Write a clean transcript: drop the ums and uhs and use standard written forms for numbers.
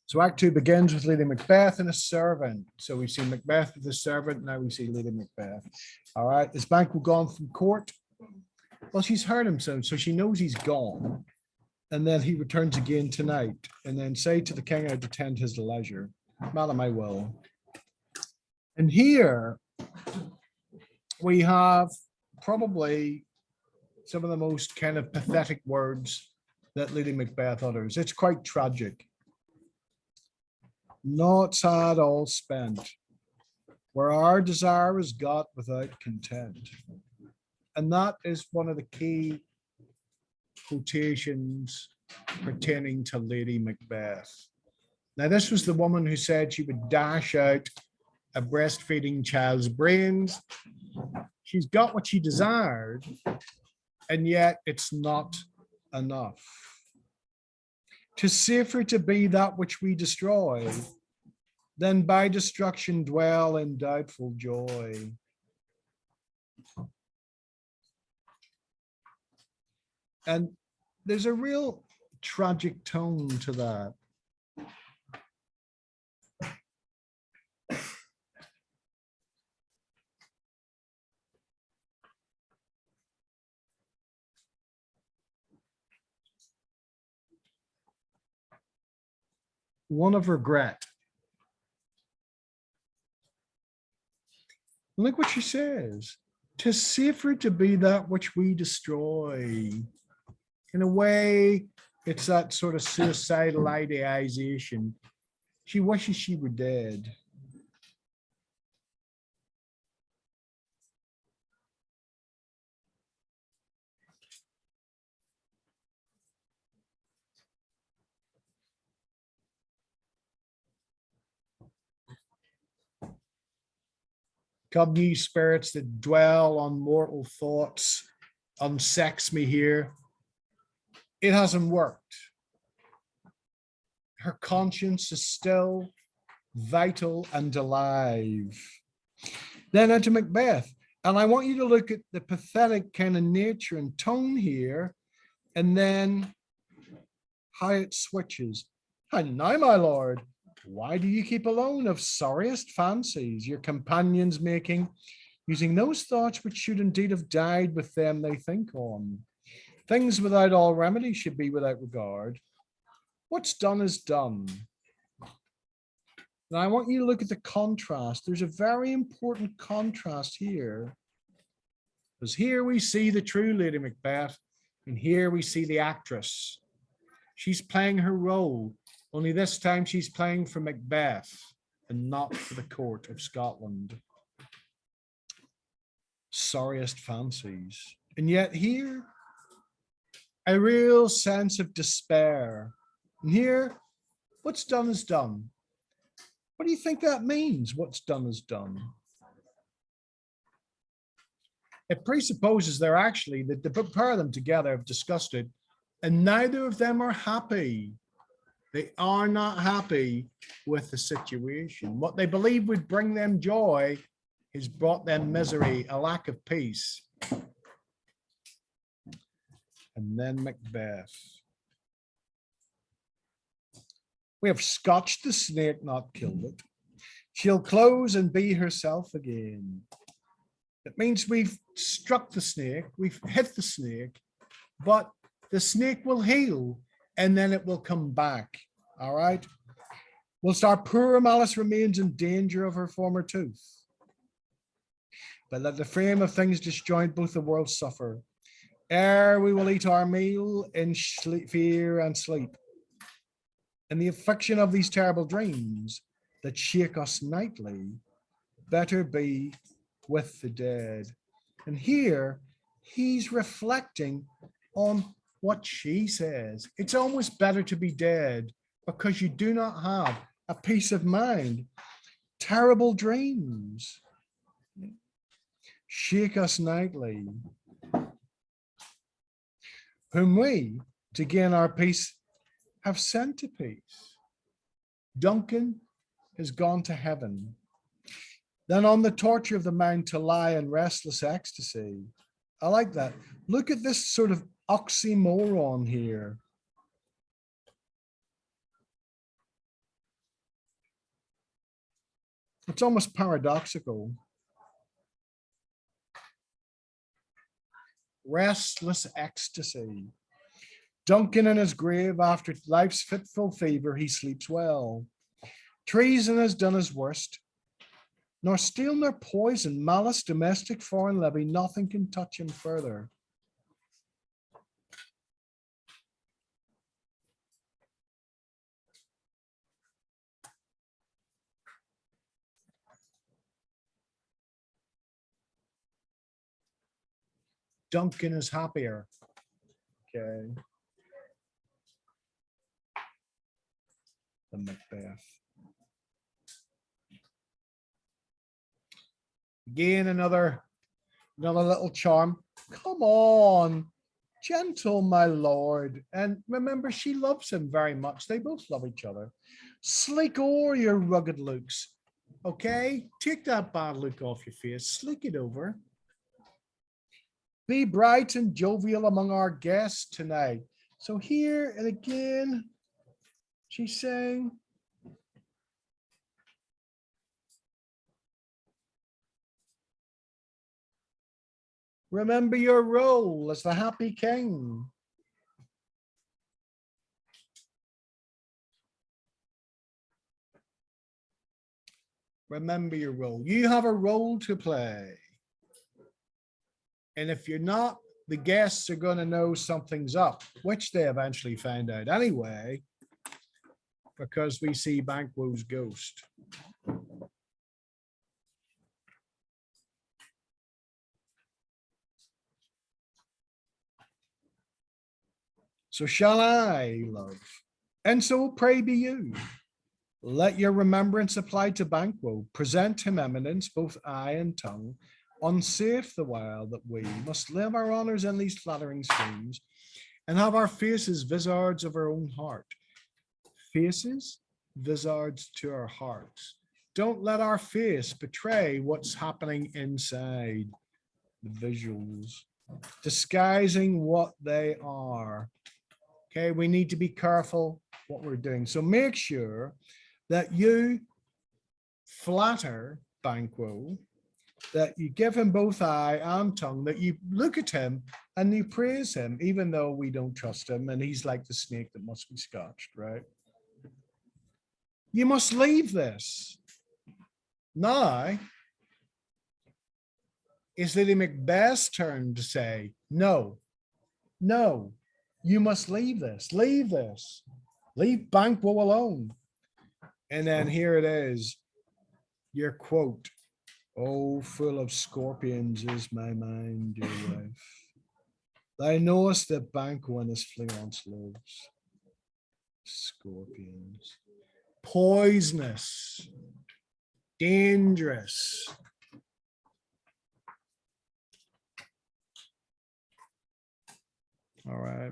So Act 2 begins with Lady Macbeth and a servant. So we've seen Macbeth with a servant. Now we see Lady Macbeth. All right. Is Banquo gone from court? Well, she's heard him so she knows he's gone. And then he returns again tonight. And then say to the king, I'd attend his leisure. Madam, I will. And here we have probably some of the most kind of pathetic words that Lady Macbeth utters. It's quite tragic. Not sad all spent, where our desire is got without content. And that is one of the key quotations pertaining to Lady Macbeth. Now, this was the woman who said she would dash out a breastfeeding child's brains. She's got what she desired, and yet it's not enough. 'Tis safer to be that which we destroy than by destruction dwell in doubtful joy. And there's a real tragic tone to that. One of regret. Look what she says. 'Tis safer to be that which we destroy. In a way, it's that sort of suicidal ideation. She wishes she were dead. Come ye spirits that dwell on mortal thoughts, unsex me here. It hasn't worked. Her conscience is still vital and alive. Then into Macbeth. And I want you to look at the pathetic kind of nature and tone here, and then how it switches. And now, my lord, why do you keep alone of sorriest fancies your companions making, using those thoughts which should indeed have died with them they think on? Things without all remedy should be without regard. What's done is done. Now I want you to look at the contrast. There's a very important contrast here. Because here we see the true Lady Macbeth, and here we see the actress. She's playing her role. Only this time she's playing for Macbeth and not for the court of Scotland. Sorriest fancies. And yet here, a real sense of despair. And here, what's done is done. What do you think that means? What's done is done. It presupposes they're actually, that the pair of them together have discussed it, and neither of them are happy. They are not happy with the situation. What they believe would bring them joy has brought them misery, a lack of peace. And then Macbeth. We have scotched the snake, not killed it. She'll close and be herself again. It means we've struck the snake, we've hit the snake, but the snake will heal and then it will come back. All right. Whilst our poor Malice remains in danger of her former tooth. But let the frame of things disjoint, both the worlds suffer. Ere we will eat our meal in fear and sleep. And the affliction of these terrible dreams that shake us nightly, better be with the dead. And here he's reflecting on what she says. It's almost better to be dead because you do not have a peace of mind. Terrible dreams shake us nightly, whom we, to gain our peace, have sent to peace. Duncan has gone to heaven. Then on the torture of the mind to lie in restless ecstasy. I like that. Look at this sort of oxymoron here. It's almost paradoxical. Restless ecstasy. Duncan in his grave after life's fitful fever, he sleeps well. Treason has done his worst. Nor steel nor poison, malice, domestic, foreign levy, nothing can touch him further. Duncan is happier. Okay. Than Macbeth. Again, another little charm. Come on, gentle, my lord. And remember, she loves him very much. They both love each other. Sleek o'er your rugged looks. Okay, take that bad look off your face. Sleek it over. Be bright and jovial among our guests tonight. So here and again, she's saying, remember your role as the happy king. Remember your role. You have a role to play. And if you're not, the guests are going to know something's up, which they eventually find out anyway, because we see Banquo's ghost. So shall I, love, and so pray be you. Let your remembrance apply to Banquo. Present him eminence, both eye and tongue, unsafe the while that we must live our honors in these flattering schemes, and have our faces vizards of our own heart. Faces, vizards to our hearts. Don't let our face betray what's happening inside the visuals, disguising what they are. Okay, we need to be careful what we're doing. So make sure that you flatter Banquo, that you give him both eye and tongue, that you look at him and you praise him, even though we don't trust him and he's like the snake that must be scotched, right? You must leave this. Now, it's Lady Macbeth's turn to say, no, no, you must leave this, leave Banquo alone. And then here it is, your quote, oh, full of scorpions is my mind, dear wife. Thou knowest that Banquo and his fiancée lives. Scorpions. Poisonous. Dangerous. All right.